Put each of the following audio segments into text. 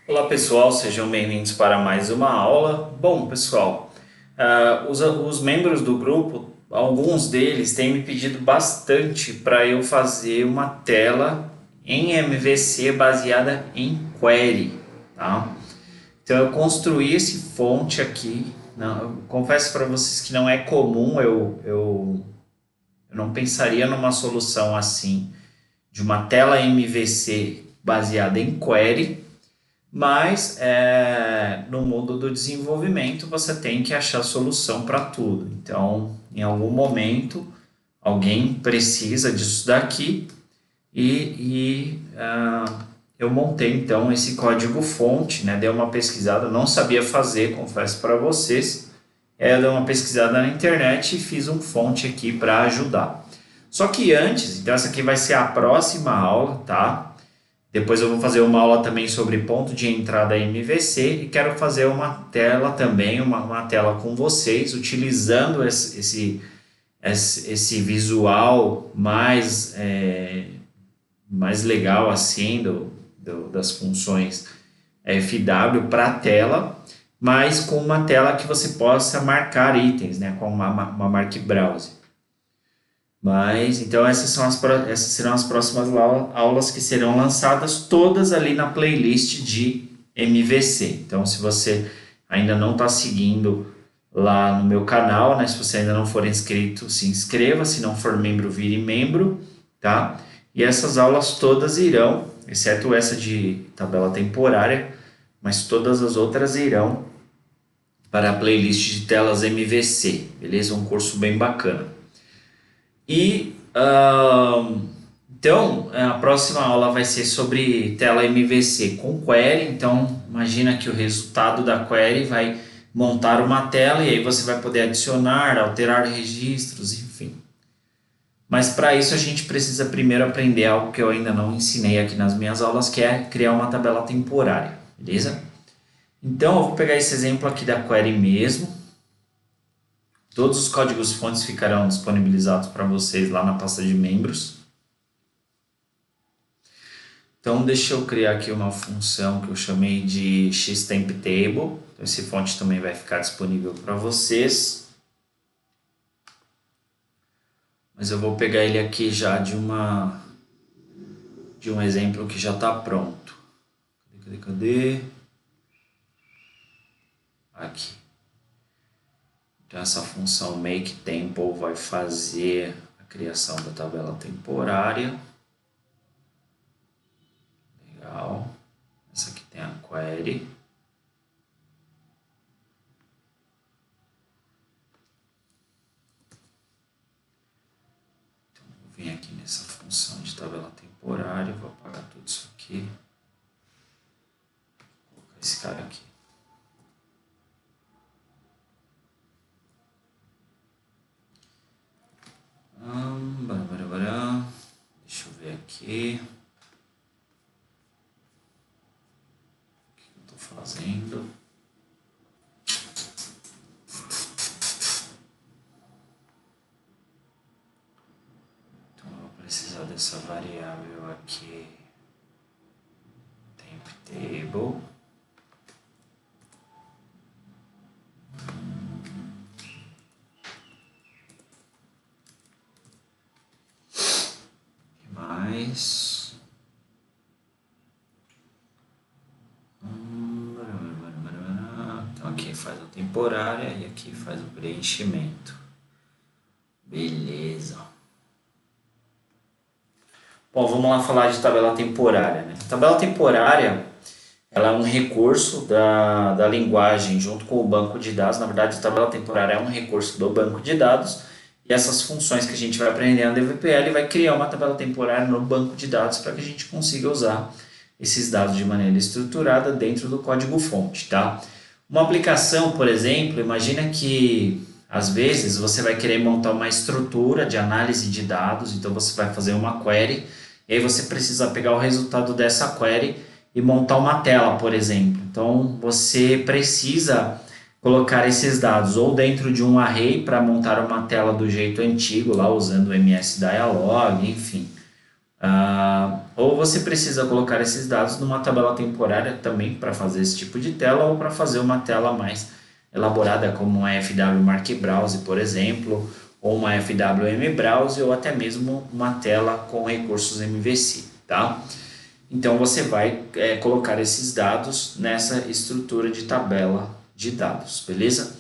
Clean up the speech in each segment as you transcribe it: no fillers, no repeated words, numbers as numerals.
Olá pessoal, sejam bem-vindos para mais uma aula. Bom pessoal, os membros do grupo, alguns deles têm me pedido bastante para eu fazer uma tela em MVC baseada em query, tá? Então eu construí esse fonte aqui. Não, eu confesso para vocês que não é comum, eu não pensaria numa solução assim de uma tela MVC baseada em query. Mas no mundo do desenvolvimento você tem que achar solução para tudo. Então, em algum momento, alguém precisa disso daqui e eu montei então esse código fonte, né? Dei uma pesquisada, não sabia fazer, confesso para vocês. Eu dei uma pesquisada na internet e fiz um fonte aqui para ajudar. Só que antes, então essa aqui vai ser a próxima aula, tá? Depois eu vou fazer uma aula também sobre ponto de entrada MVC e quero fazer uma tela também, uma tela com vocês, utilizando esse visual mais legal assim das funções FW para a tela, mas com uma tela que você possa marcar itens, né, com uma Mark Browse. Mas, então essas serão as próximas aulas que serão lançadas todas ali na playlist de MVC. Então, se você ainda não está seguindo lá no meu canal, né? Se você ainda não for inscrito, se inscreva. Se não for membro, vire membro, tá? E essas aulas todas irão, exceto essa de tabela temporária, mas todas as outras irão para a playlist de telas MVC, beleza? Um curso bem bacana. Então, a próxima aula vai ser sobre tela MVC com query. Então, imagina que o resultado da query vai montar uma tela e aí você vai poder adicionar, alterar registros, enfim. Mas para isso a gente precisa primeiro aprender algo que eu ainda não ensinei aqui nas minhas aulas, que é criar uma tabela temporária, beleza? Então, eu vou pegar esse exemplo aqui da query mesmo. Todos os códigos fontes ficarão disponibilizados para vocês lá na pasta de membros. Então, deixa eu criar aqui uma função que eu chamei de xTempTable. Então, esse fonte também vai ficar disponível para vocês. Mas eu vou pegar ele aqui já de um exemplo que já está pronto. Cadê? Aqui. Então, essa função makeTemple vai fazer a criação da tabela temporária. Legal. Essa aqui tem a query. Então, vou vir aqui nessa função de tabela temporária, vou apagar tudo isso aqui. Vou colocar esse cara aqui. Deixa eu ver aqui. O que eu estou fazendo? Então eu vou precisar dessa variável aqui. TempTable. Então aqui faz a temporária e aqui faz o preenchimento. Beleza. Bom, vamos lá falar de tabela temporária, né? Tabela temporária, ela é um recurso da linguagem junto com o banco de dados. Na verdade, a tabela temporária é um recurso do banco de dados. E essas funções que a gente vai aprender na DVPL vai criar uma tabela temporária no banco de dados para que a gente consiga usar esses dados de maneira estruturada dentro do código-fonte, tá? Uma aplicação, por exemplo, imagina que às vezes você vai querer montar uma estrutura de análise de dados, então você vai fazer uma query e aí você precisa pegar o resultado dessa query e montar uma tela, por exemplo. Então você precisa colocar esses dados ou dentro de um array para montar uma tela do jeito antigo, lá usando o MS Dialog, enfim. Ou você precisa colocar esses dados numa tabela temporária também para fazer esse tipo de tela, ou para fazer uma tela mais elaborada como uma FW Mark Browse, por exemplo, ou uma FWM Browse, ou até mesmo uma tela com recursos MVC, tá? Então você vai colocar esses dados nessa estrutura de tabela de dados, beleza?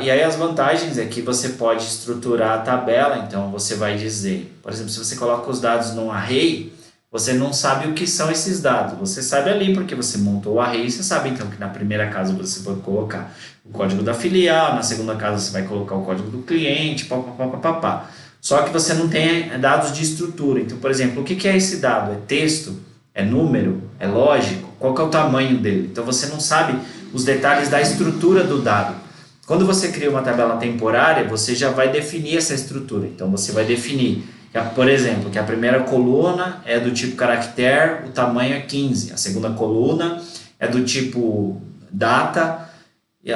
E aí as vantagens é que você pode estruturar a tabela, então você vai dizer, por exemplo, se você coloca os dados num array, você não sabe o que são esses dados, você sabe ali porque você montou o array, você sabe então que na primeira casa você vai colocar o código da filial, na segunda casa você vai colocar o código do cliente, papapá. Só que você não tem dados de estrutura, então, por exemplo, o que é esse dado? É texto? É número? É lógico? Qual que é o tamanho dele? Então você não sabe os detalhes da estrutura do dado. Quando você cria uma tabela temporária, você já vai definir essa estrutura. Então, você vai definir, por exemplo, que a primeira coluna é do tipo caractere, o tamanho é 15. A segunda coluna é do tipo data.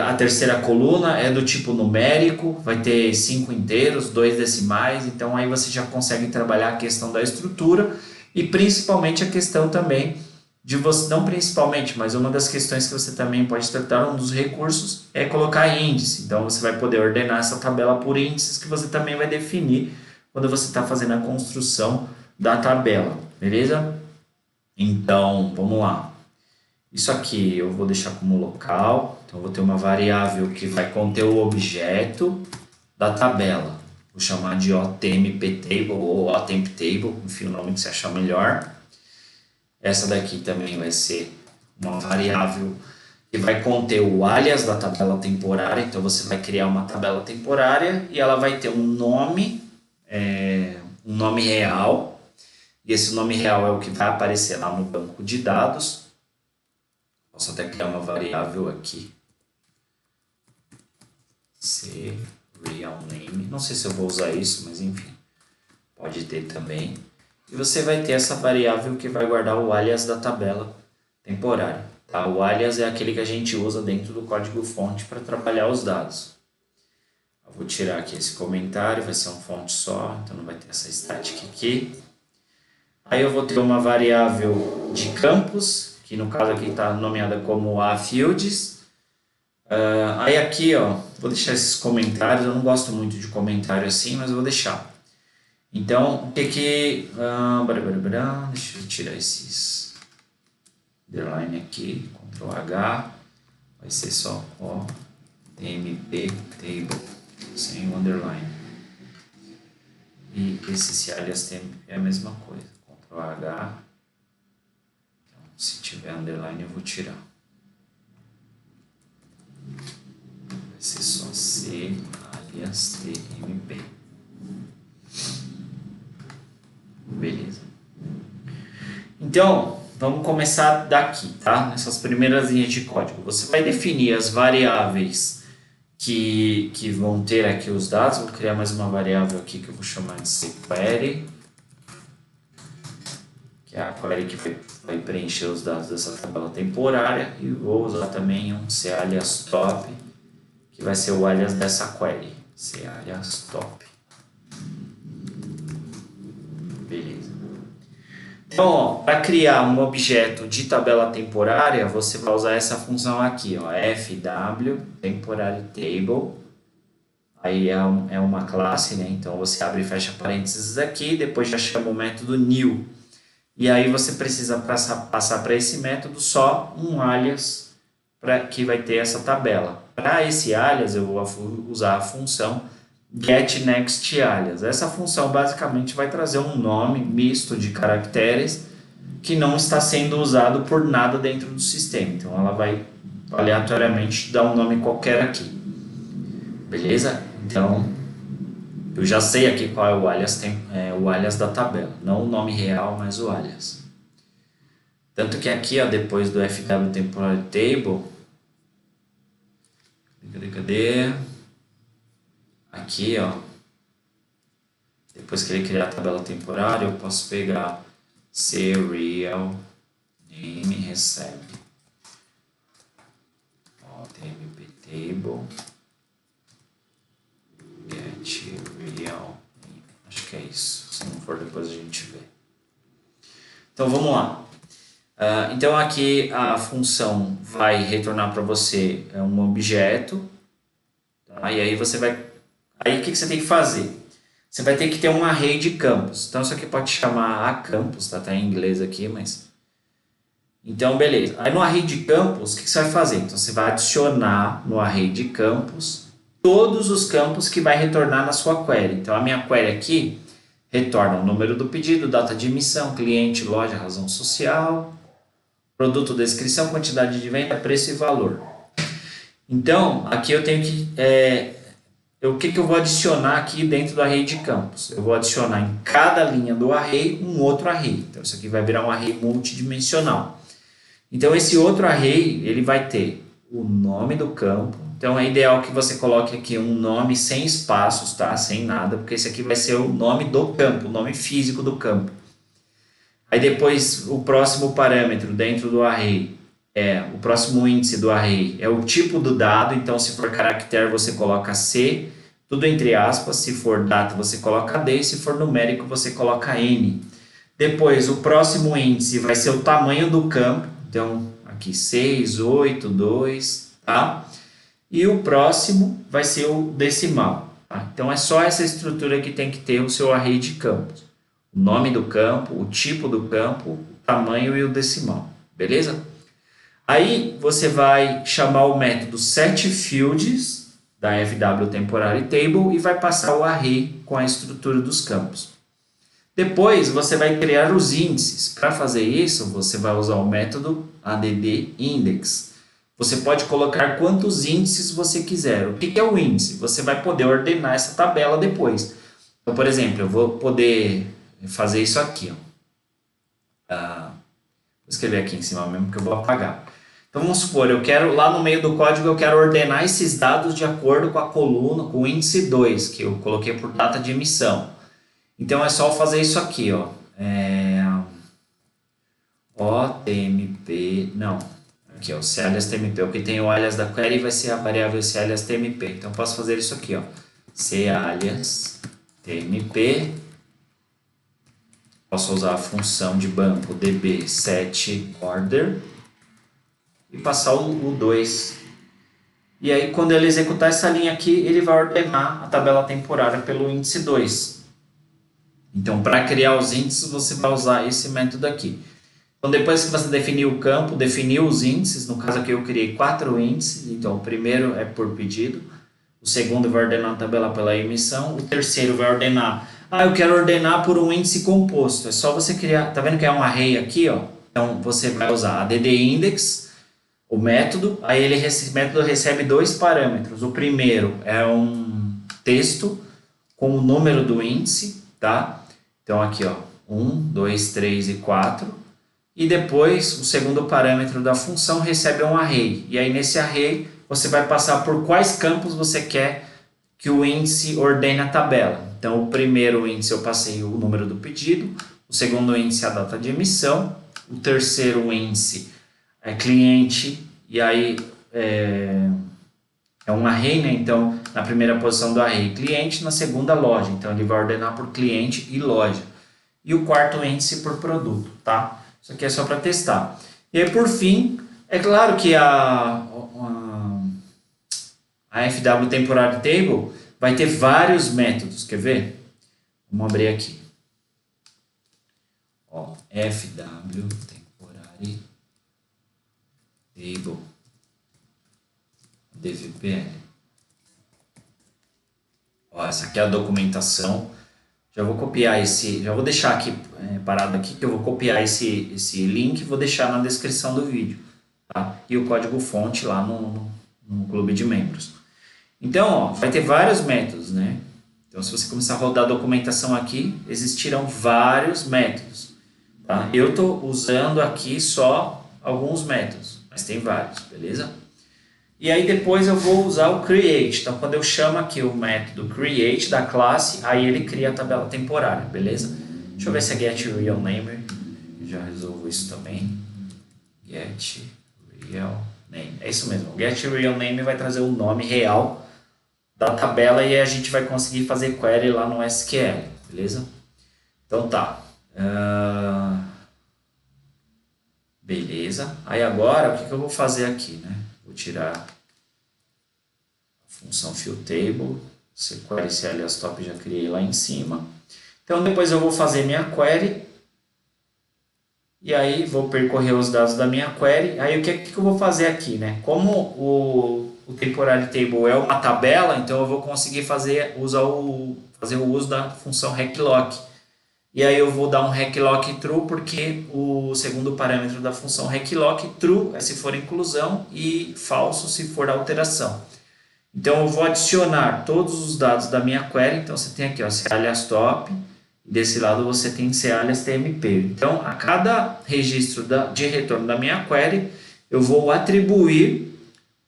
A terceira coluna é do tipo numérico, vai ter 5 inteiros, 2 decimais. Então, aí você já consegue trabalhar a questão da estrutura e principalmente a questão também de você, não principalmente, mas uma das questões que você também pode tratar, um dos recursos, é colocar índice. Então, você vai poder ordenar essa tabela por índices que você também vai definir quando você está fazendo a construção da tabela, beleza? Então, vamos lá. Isso aqui eu vou deixar como local, então eu vou ter uma variável que vai conter o objeto da tabela. Vou chamar de OTMPTable ou OTempTable, enfim, o nome que você achar melhor. Essa daqui também vai ser uma variável que vai conter o alias da tabela temporária. Então você vai criar uma tabela temporária e ela vai ter um nome real. E esse nome real é o que vai aparecer lá no banco de dados. Posso até criar uma variável aqui. Real name. Não sei se eu vou usar isso, mas enfim. Pode ter também. E você vai ter essa variável que vai guardar o alias da tabela temporária. Tá? O alias é aquele que a gente usa dentro do código-fonte para trabalhar os dados. Eu vou tirar aqui esse comentário, vai ser um fonte só, então não vai ter essa static aqui. Aí eu vou ter uma variável de campos, que no caso aqui está nomeada como aFields. Aí aqui, ó, vou deixar esses comentários, eu não gosto muito de comentário assim, mas eu vou deixar. Então, o que deixa eu tirar esses underline aqui, Ctrl H, vai ser só o TMP table, sem o underline. E esse alias TMP é a mesma coisa, Ctrl H, então, se tiver underline eu vou tirar. Vai ser só C alias TMP. Beleza. Então, vamos começar daqui, tá? Nessas primeiras linhas de código. Você vai definir as variáveis que vão ter aqui os dados. Vou criar mais uma variável aqui que eu vou chamar de cQuery, que é a query que vai preencher os dados dessa tabela temporária. E vou usar também um calias top, que vai ser o alias dessa query. Calias top. Beleza. Então, para criar um objeto de tabela temporária, você vai usar essa função aqui, ó, fw temporary table. Aí é uma classe, né? Então você abre e fecha parênteses aqui, depois já chama o método new. E aí você precisa passar para esse método só um alias que vai ter essa tabela. Para esse alias eu vou usar a função getNextAlias. Essa função basicamente vai trazer um nome misto de caracteres que não está sendo usado por nada dentro do sistema. Então ela vai aleatoriamente dar um nome qualquer aqui. Beleza? Então eu já sei aqui qual é o alias da tabela. Não o nome real, mas o alias. Tanto que aqui, ó, depois do fw temporary table, cadê? Aqui, ó, depois que ele criar a tabela temporária, eu posso pegar serial name recebe tmp table get real name. Acho que é isso. Se não for, depois a gente vê. Então vamos lá. Então aqui a função vai retornar para você um objeto, tá? E aí você vai... Aí o que você tem que fazer? Você vai ter que ter um array de campos. Então isso aqui pode chamar a campos, tá? Tá em inglês aqui, mas... Então beleza. Aí no array de campos, o que você vai fazer? Então você vai adicionar no array de campos todos os campos que vai retornar na sua query. Então a minha query aqui retorna o número do pedido, data de emissão, cliente, loja, razão social, produto, descrição, quantidade de venda, preço e valor. Então, aqui eu tenho que... o que eu vou adicionar aqui dentro do array de campos? Eu vou adicionar em cada linha do array um outro array. Então, isso aqui vai virar um array multidimensional. Então, esse outro array, ele vai ter o nome do campo. Então, é ideal que você coloque aqui um nome sem espaços, tá? Sem nada, porque esse aqui vai ser o nome do campo, o nome físico do campo. Aí depois o próximo parâmetro dentro do array o próximo índice do array é o tipo do dado, então se for caractere você coloca C, tudo entre aspas, se for data você coloca D, se for numérico você coloca N. Depois o próximo índice vai ser o tamanho do campo, então aqui 6, 8, 2, tá? E o próximo vai ser o decimal, tá? Então é só essa estrutura que tem que ter o seu array de campos. O nome do campo, o tipo do campo, o tamanho e o decimal, beleza? Aí você vai chamar o método setFields da FW Temporary Table e vai passar o array com a estrutura dos campos. Depois você vai criar os índices. Para fazer isso, você vai usar o método addIndex. Você pode colocar quantos índices você quiser. O que é o índice? Você vai poder ordenar essa tabela depois. Então, por exemplo, eu vou poder fazer isso aqui. Vou escrever aqui em cima mesmo que eu vou apagar. Então vamos supor, eu quero lá no meio do código eu quero ordenar esses dados de acordo com a coluna, com o índice 2, que eu coloquei por data de emissão. Então é só fazer isso aqui, ó. OTMP, não, aqui ó, o CaliasTMP, o que tem o alias da query vai ser a variável CaliasTMP. Então eu posso fazer isso aqui, ó. CaliasTMP. Posso usar a função de banco db setOrder e passar o 2. E aí, quando ele executar essa linha aqui, ele vai ordenar a tabela temporária pelo índice 2. Então, para criar os índices, você vai usar esse método aqui. Então, depois que você definir o campo, definir os índices, no caso aqui eu criei 4 índices, então o primeiro é por pedido, o segundo vai ordenar a tabela pela emissão, o terceiro vai ordenar... eu quero ordenar por um índice composto. É só você criar... Tá vendo que é um array aqui, ó? Então, você vai usar addIndex, o método. Aí, esse método recebe 2 parâmetros. O primeiro é um texto com o número do índice, tá? Então, aqui, ó. 1, 2, 3 e 4. E depois, o segundo parâmetro da função recebe um array. E aí, nesse array, você vai passar por quais campos você quer que o índice ordene a tabela. Então, o primeiro índice eu passei o número do pedido, o segundo índice a data de emissão, o terceiro índice é cliente, e aí é um array, né? Então, na primeira posição do array, cliente, na segunda, loja. Então, ele vai ordenar por cliente e loja. E o quarto índice por produto, tá? Isso aqui é só para testar. E aí, por fim, é claro que a FW Temporary Table vai ter vários métodos, quer ver? Vamos abrir aqui. Ó, FW Temporary Table DVPL. Ó, essa aqui é a documentação. Já vou copiar já vou deixar aqui parado aqui, que eu vou copiar esse link e vou deixar na descrição do vídeo, tá? E o código fonte lá no clube de membros. Então, ó, vai ter vários métodos, né? Então, se você começar a rodar a documentação aqui, existirão vários métodos, tá? Eu estou usando aqui só alguns métodos, mas tem vários, beleza? E aí depois eu vou usar o create. Então, quando eu chamo aqui o método create da classe, aí ele cria a tabela temporária, beleza? Deixa eu ver se é getRealName. Já resolvo isso também. GetRealName. É isso mesmo. O getRealName vai trazer o nome real da tabela e a gente vai conseguir fazer query lá no SQL, beleza? Então tá. Beleza. Aí agora, o que eu vou fazer aqui, né? Vou tirar a função FillTable, query esse alias top já criei lá em cima. Então depois eu vou fazer minha query, e aí vou percorrer os dados da minha query. Aí o que eu vou fazer aqui, né? Como o temporary table é uma tabela, então eu vou conseguir fazer o uso da função hacklock. E aí eu vou dar um hacklock true, porque o segundo parâmetro da função hacklock, true é se for inclusão e falso se for alteração. Então eu vou adicionar todos os dados da minha query. Então você tem aqui, ó, alias top, e desse lado você tem alias tmp. Então a cada registro de retorno da minha query, eu vou atribuir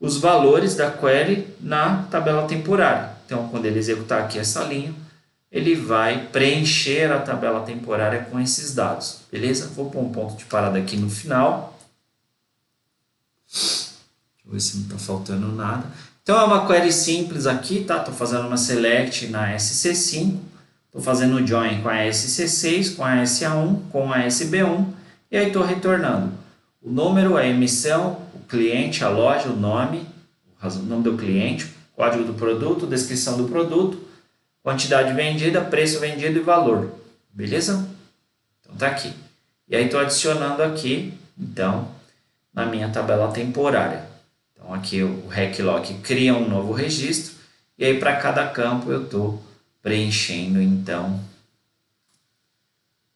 os valores da query na tabela temporária. Então quando ele executar aqui essa linha, ele vai preencher a tabela temporária com esses dados, beleza? Vou pôr um ponto de parada aqui no final. Deixa eu ver se não está faltando nada. Então é uma query simples aqui, tá? Estou fazendo uma select na SC5, estou fazendo o join com a SC6, com a SA1, com a SB1, e aí estou retornando o número, a emissão, o cliente, a loja, o nome do cliente, código do produto, descrição do produto, quantidade vendida, preço vendido e valor. Beleza? Então tá aqui. E aí estou adicionando aqui, então, na minha tabela temporária. Então aqui o hacklock cria um novo registro. E aí para cada campo eu estou preenchendo, então,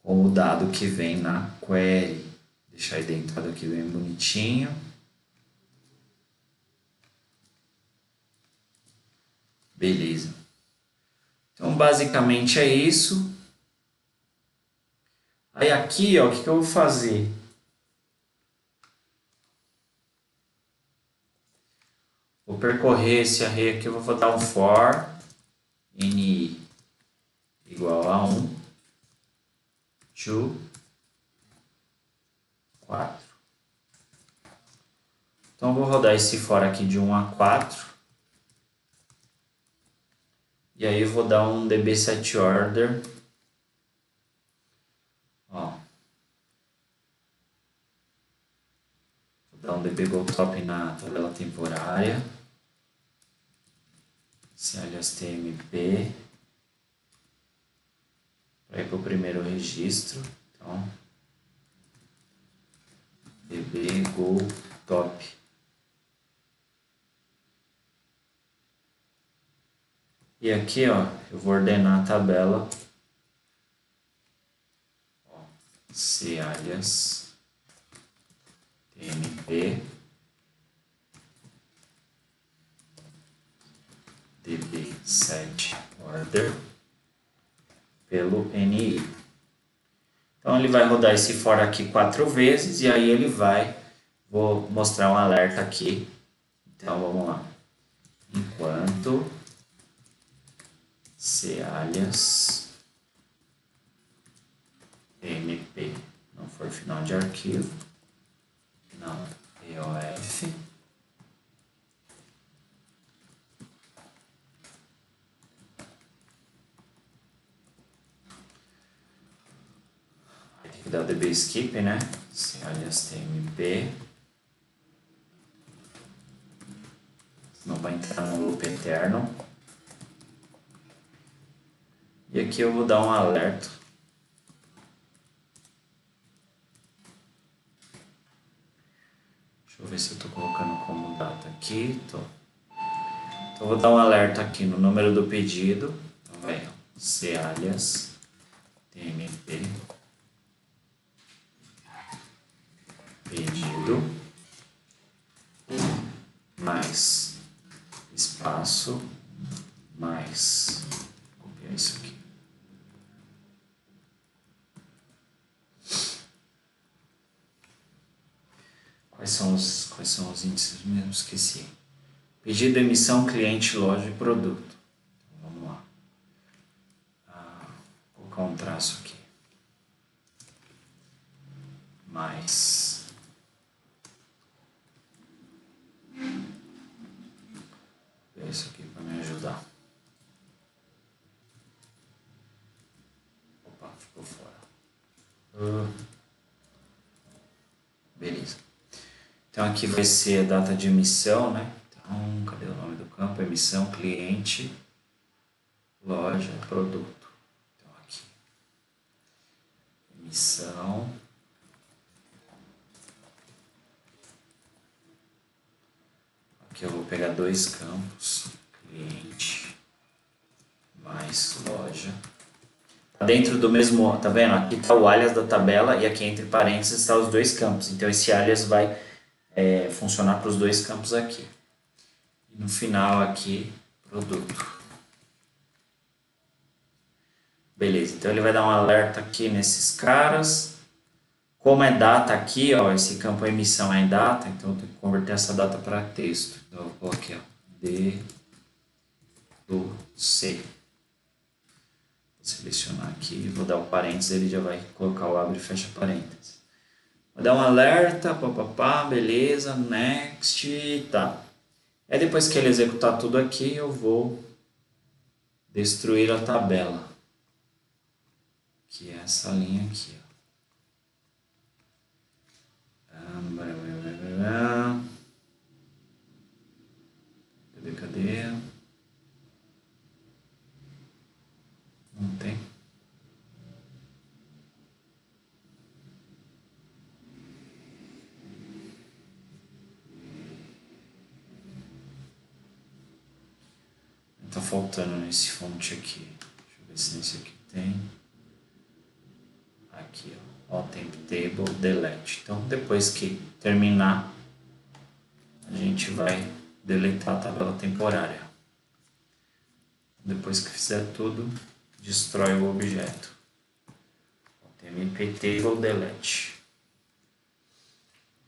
com o dado que vem na query. Deixar identado aqui bem bonitinho. Beleza. Então, basicamente é isso. Aí aqui, ó, o que eu vou fazer? Vou percorrer esse array aqui, eu vou dar um for ni igual a 1, 2, 4. Então, eu vou rodar esse for aqui de 1 a 4. E aí eu vou dar um dbSetOrder. Ó. Vou dar um dbGoTop na tabela temporária. Esse alias tmp. Para ir para o primeiro registro. Então, dbGoTop. E aqui, ó, eu vou ordenar a tabela. Ó, alias tmp dbSetOrder pelo ni. Então ele vai rodar esse for aqui 4 vezes e aí ele vai, vou mostrar um alerta aqui. Então vamos lá. Enquanto alias tmp não for final de arquivo, não EOF, tem que dar o dbSkip, né? Alias tmp, senão vai entrar no loop eterno. E aqui eu vou dar um alerta. Deixa eu ver se eu estou colocando como data aqui. Tô. Então eu vou dar um alerta aqui no número do pedido. Então vai alias tmp pedido mais espaço mais, vou copiar isso aqui. Quais são os índices mesmo? Esqueci. Pedido, emissão, cliente, loja e produto. Então, vamos lá. Vou colocar um traço aqui. Mais. Vou ver isso aqui para me ajudar. Opa, ficou fora. Beleza. Então aqui vai ser a data de emissão, né? Então, cadê o nome do campo? Emissão, cliente, loja, produto. Então aqui, emissão. Aqui eu vou pegar dois campos, cliente mais loja. Dentro do mesmo, tá vendo? Aqui está o alias da tabela e aqui entre parênteses está os dois campos. Então esse alias vai funcionar para os dois campos aqui. E no final aqui, produto. Beleza, então ele vai dar um alerta aqui nesses caras. Como é data aqui, ó, esse campo emissão é em data, então eu tenho que converter essa data para texto. Então eu vou aqui, ó, D do C. Vou selecionar aqui, vou dar o parênteses, ele já vai colocar o abre e fecha parênteses. Vou dar um alerta, papapá, beleza, next, tá. Aí depois que ele executar tudo aqui, eu vou destruir a tabela, que é essa linha aqui, ó. Cadê? Não tem. Tá faltando nesse fonte aqui. Deixa eu ver se nesse aqui tem. Aqui, ó. Temp table delete. Então, depois que terminar, a gente vai deletar a tabela temporária. Depois que fizer tudo, destrói o objeto. Temp table delete.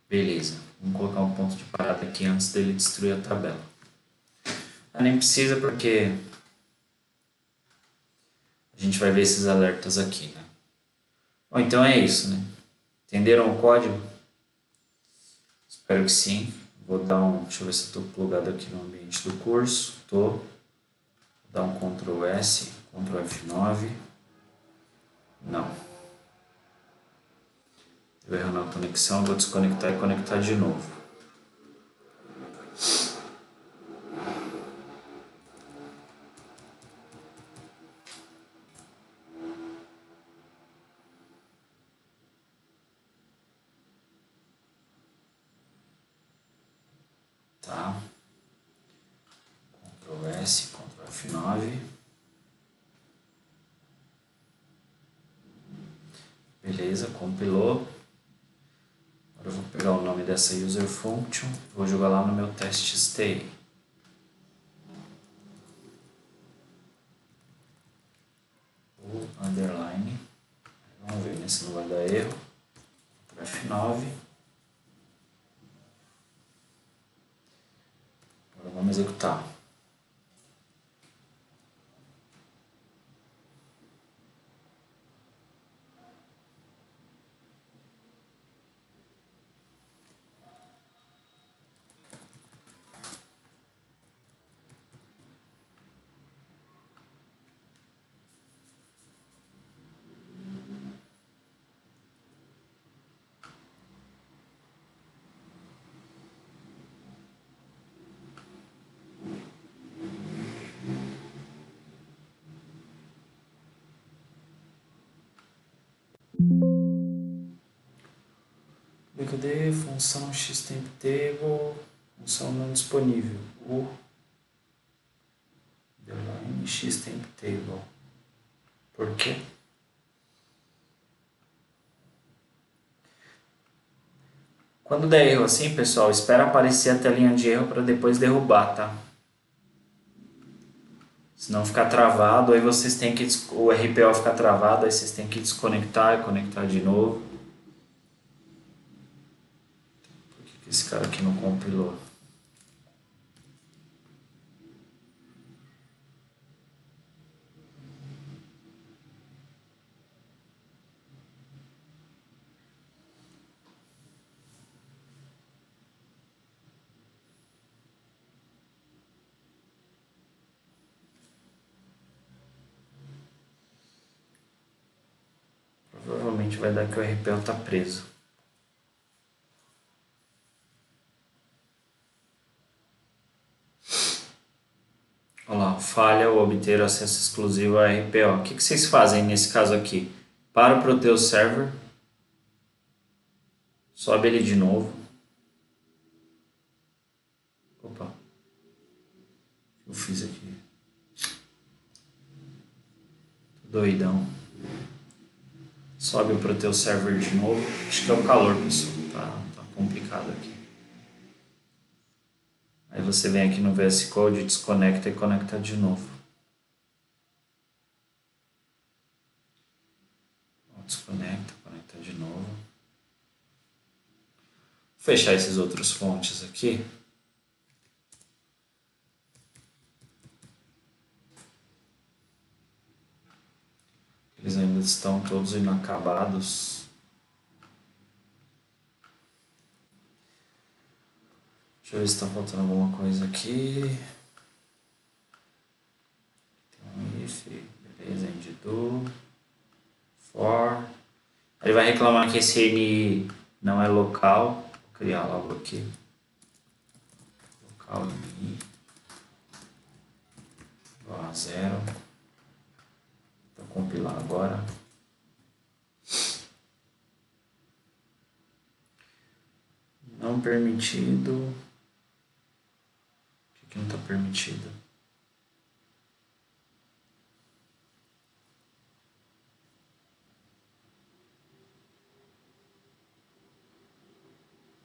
Beleza. Vamos colocar um ponto de parada aqui antes dele destruir a tabela. Nem precisa porque a gente vai ver esses alertas aqui, né? Bom, então é isso, né? Entenderam o código? Espero que sim. Vou dar um... Deixa eu ver se estou plugado aqui no ambiente do curso. Tô. Vou dar um Ctrl S, Ctrl F9. Não. Deu erro na conexão, vou desconectar e conectar de novo. Tá. Ctrl S, Ctrl F9. Beleza, compilou. Agora eu vou pegar o nome dessa user function, vou jogar lá no meu teste STI. O underline. Vamos ver se não vai dar erro. F9. Agora vamos executar. Cadê? Função xTempTable, função não disponível. O underline xTempTable. Por quê? Quando der erro assim, pessoal, espera aparecer a telinha de erro para depois derrubar, tá? Se não ficar travado, aí vocês têm que... O RPO ficar travado, aí vocês têm que desconectar e conectar de novo. Por que esse cara aqui não compilou? Provavelmente vai dar que o RPO está preso. falha ou obter acesso exclusivo a RPO. O que vocês fazem nesse caso aqui? Para o Proteus Server, sobe ele de novo. Opa, o que eu fiz aqui? Tô doidão. Sobe o Proteus Server de novo. Acho que é o calor, pessoal. Tá complicado aqui. Aí você vem aqui no VS Code, desconecta e conecta de novo. Desconecta, conecta de novo. Vou fechar esses outros fontes aqui. Eles ainda estão todos inacabados. Deixa eu ver se está faltando alguma coisa aqui. Tem um if, beleza, end do, for. Ele vai reclamar que esse NI não é local. Vou criar logo aqui. Local NI igual a 0. Vou compilar agora. Não permitido. O que não está permitido?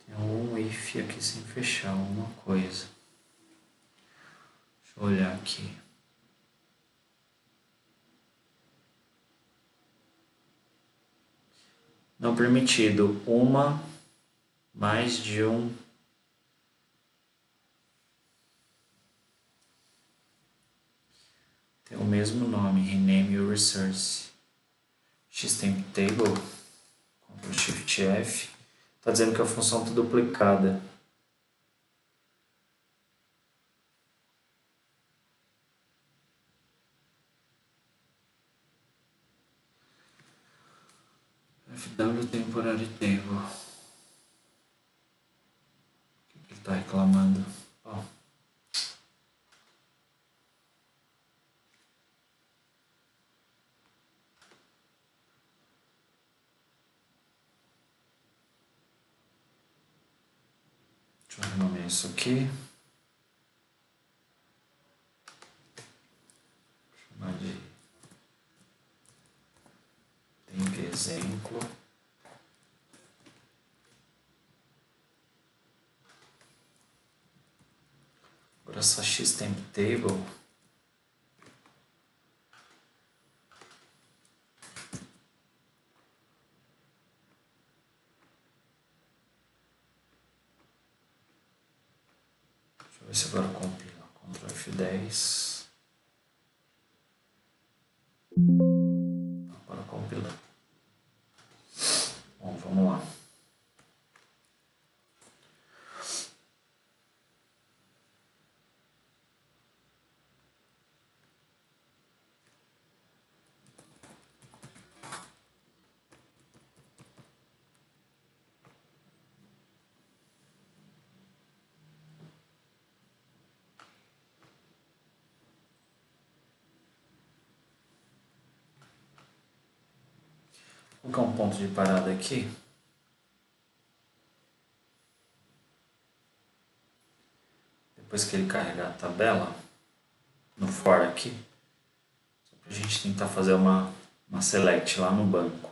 Tem um if aqui sem fechar alguma coisa. Deixa eu olhar aqui. Não permitido uma, mais de um. Tem o mesmo nome, rename your resource. Xtemp table, Ctrl Shift F. Está dizendo que a função está duplicada. FW temporary table. O que ele está reclamando? Oh. Deixa eu renomear isso aqui. Vou chamar de tempo exemplo. Agora essa Xtemp table. Deixa eu ver se agora compila. Ctrl F10. Agora compila. Bom, vamos lá. Vou colocar um ponto de parada aqui. Depois que ele carregar a tabela, no for aqui, só para a gente tentar fazer uma select lá no banco.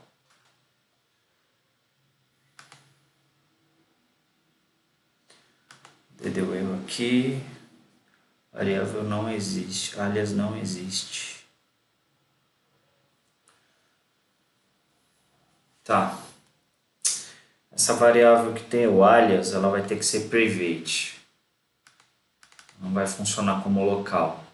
Deu erro aqui, variável não existe, alias não existe. Tá. Essa variável que tem o alias, ela vai ter que ser private. Não vai funcionar como local.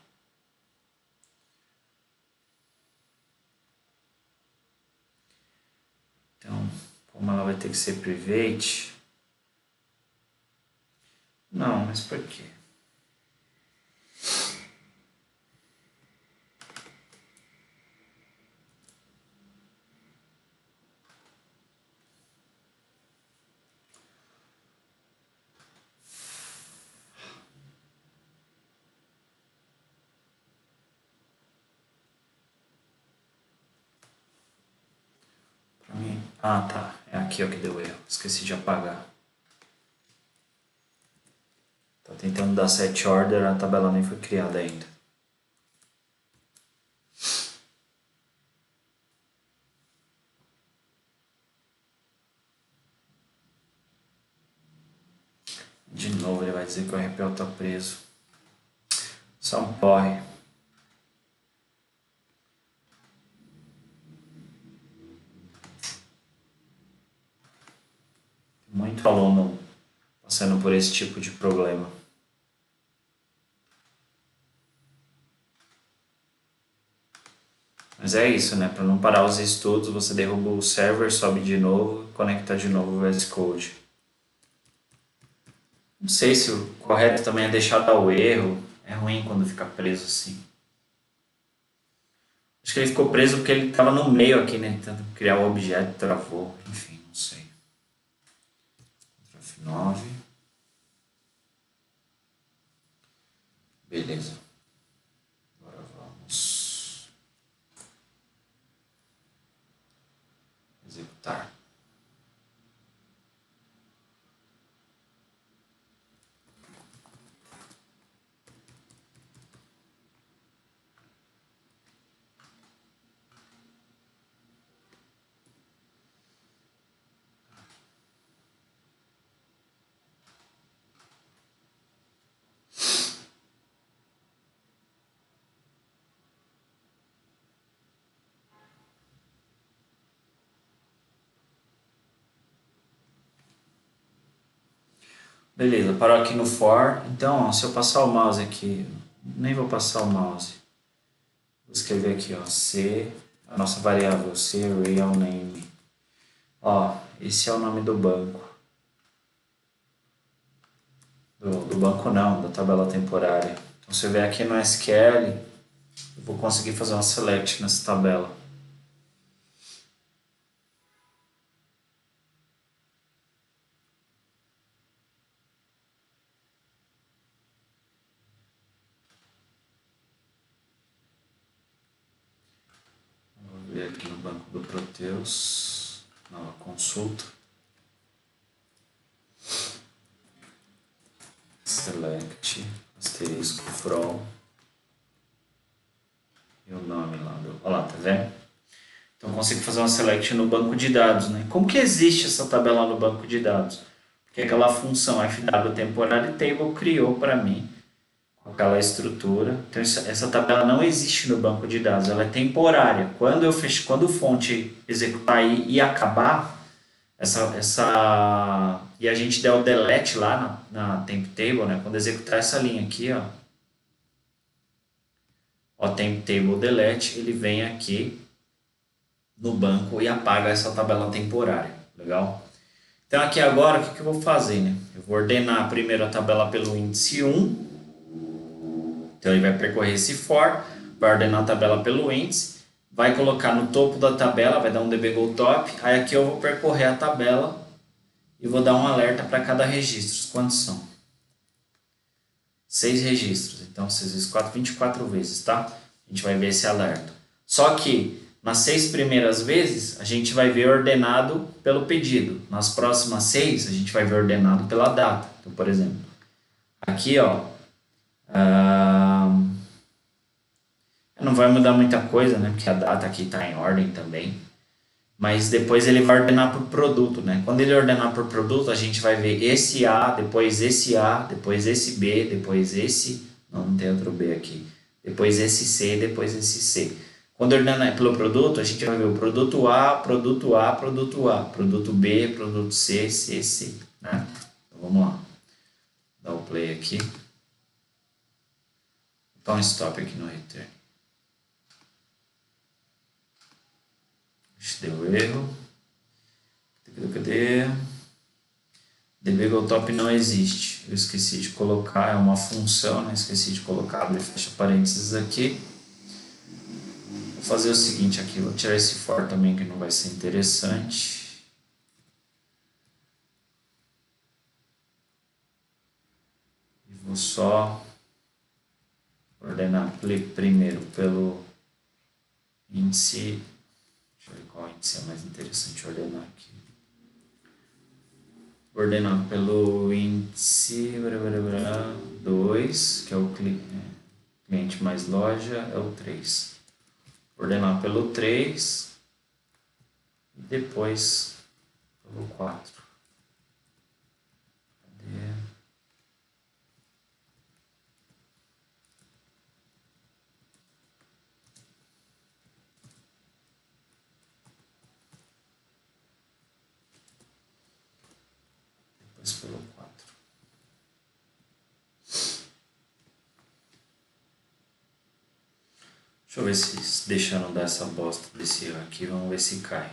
Então, como ela vai ter que ser private... Não, mas por quê? Ah, tá. É aqui ó, que deu erro. Esqueci de apagar. Tá tentando dar set order, a tabela nem foi criada ainda. De novo ele vai dizer que o RPO tá preso. Só um porre. Muito aluno passando por esse tipo de problema. Mas é isso, né? Para não parar os estudos, você derruba o server, sobe de novo, conecta de novo o VS Code. Não sei se o correto também é deixar dar o erro. É ruim quando fica preso assim. Acho que ele ficou preso porque ele estava no meio aqui, né? Tentando criar o objeto, travou. Enfim, não sei. F9. Beleza. Agora vamos executar. Beleza, parou aqui no for. Então, ó, se eu passar o mouse aqui, nem vou passar o mouse. Vou escrever aqui, ó, C, a nossa variável C, real name. Ó, esse é o nome do banco. Do banco não, da tabela temporária. Então, você vê aqui no SQL, eu vou conseguir fazer uma select nessa tabela. Vou ver aqui no banco do Proteus, nova consulta. Select, asterisco, from. E o nome lá do... Olha lá, tá vendo? Então, eu consigo fazer uma select no banco de dados, né? Como que existe essa tabela no banco de dados? Porque aquela função fw temporary table criou para mim com aquela estrutura. Então, essa tabela não existe no banco de dados, ela é temporária. Quando quando o fonte executar aí e acabar, e a gente der o delete lá na temp table, né? Quando executar essa linha aqui, ó, temp table delete, ele vem aqui no banco e apaga essa tabela temporária, legal? Então aqui agora, o que eu vou fazer, né? Eu vou ordenar primeiro a tabela pelo índice 1, então ele vai percorrer esse for, vai ordenar a tabela pelo índice, vai colocar no topo da tabela, vai dar um dbgo top, aí aqui eu vou percorrer a tabela e vou dar um alerta para cada registro. Quantos são? 6 registros, então 6 vezes 4, 24 vezes, tá? A gente vai ver esse alerta. Só que nas 6 primeiras vezes, a gente vai ver ordenado pelo pedido. Nas próximas 6, a gente vai ver ordenado pela data. Então, por exemplo, aqui, ó, não vai mudar muita coisa, né? Porque a data aqui está em ordem também. Mas depois ele vai ordenar por produto, né? Quando ele ordenar por produto, a gente vai ver esse A, depois esse A, depois esse B, depois esse... Não tem outro B aqui. Depois esse C, depois esse C. Quando ordenar pelo produto, a gente vai ver o produto A, produto A, produto A, produto B, produto C, C, C, né? Então vamos lá. Dá o play aqui. Dá um stop aqui no return. Deu erro. Cadê? Dbgo top não existe. Eu esqueci de colocar, é uma função, né? Esqueci de colocar, abre e fecha parênteses aqui. Vou fazer o seguinte aqui, vou tirar esse for também que não vai ser interessante. E vou só ordenar primeiro pelo índice. eu ver qual índice é mais interessante ordenar aqui. Ordenando pelo índice 2, que é o cliente mais loja, é o 3. Ordenar pelo 3 e depois pelo 4. Cadê? Depois pelo 4. Deixa eu ver se deixando dar essa bosta desse erro aqui, vamos ver se cai.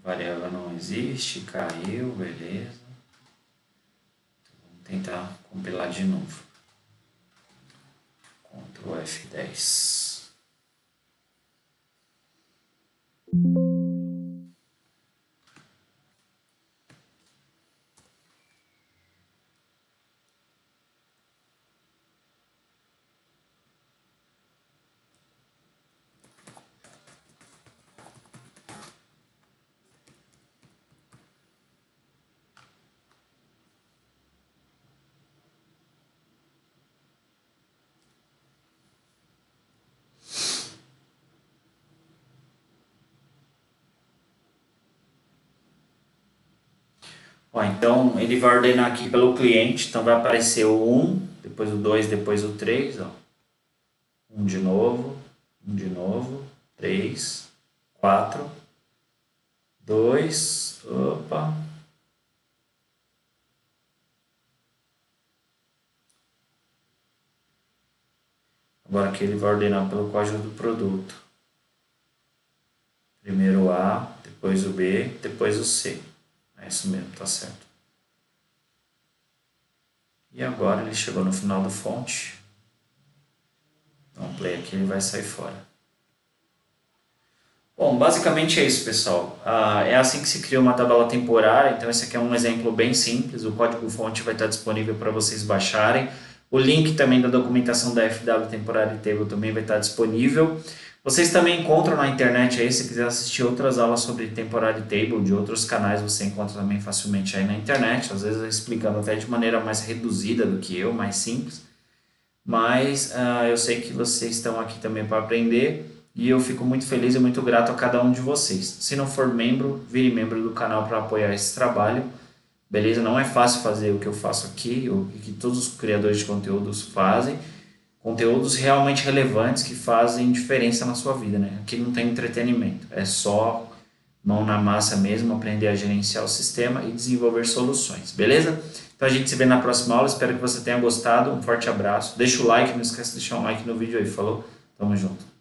A variável não existe, caiu, beleza. Então, vamos tentar compilar de novo. Ctrl F10. Ó, então ele vai ordenar aqui pelo cliente, então vai aparecer o 1, depois o 2, depois o 3, ó. 1 de novo, 3, 4, 2, opa. Agora aqui ele vai ordenar pelo código do produto. Primeiro o A, depois o B, depois o C. É isso mesmo, tá certo. E agora ele chegou no final do fonte. Dá um play aqui, ele vai sair fora. Bom, basicamente é isso, pessoal. É assim que se cria uma tabela temporária. Então esse aqui é um exemplo bem simples. O código-fonte vai estar disponível para vocês baixarem. O link também da documentação da FW Temporary Table também vai estar disponível. Vocês também encontram na internet aí, se quiser assistir outras aulas sobre Temporary Table de outros canais, você encontra também facilmente aí na internet, às vezes explicando até de maneira mais reduzida do que eu, mais simples. Mas eu sei que vocês estão aqui também para aprender e eu fico muito feliz e muito grato a cada um de vocês. Se não for membro, vire membro do canal para apoiar esse trabalho. Beleza? Não é fácil fazer o que eu faço aqui, o que todos os criadores de conteúdos fazem. Conteúdos realmente relevantes que fazem diferença na sua vida, né? Aqui não tem entretenimento, é só mão na massa mesmo, aprender a gerenciar o sistema e desenvolver soluções, beleza? Então a gente se vê na próxima aula, espero que você tenha gostado, um forte abraço, deixa o like, não esquece de deixar um like no vídeo aí, falou? Tamo junto.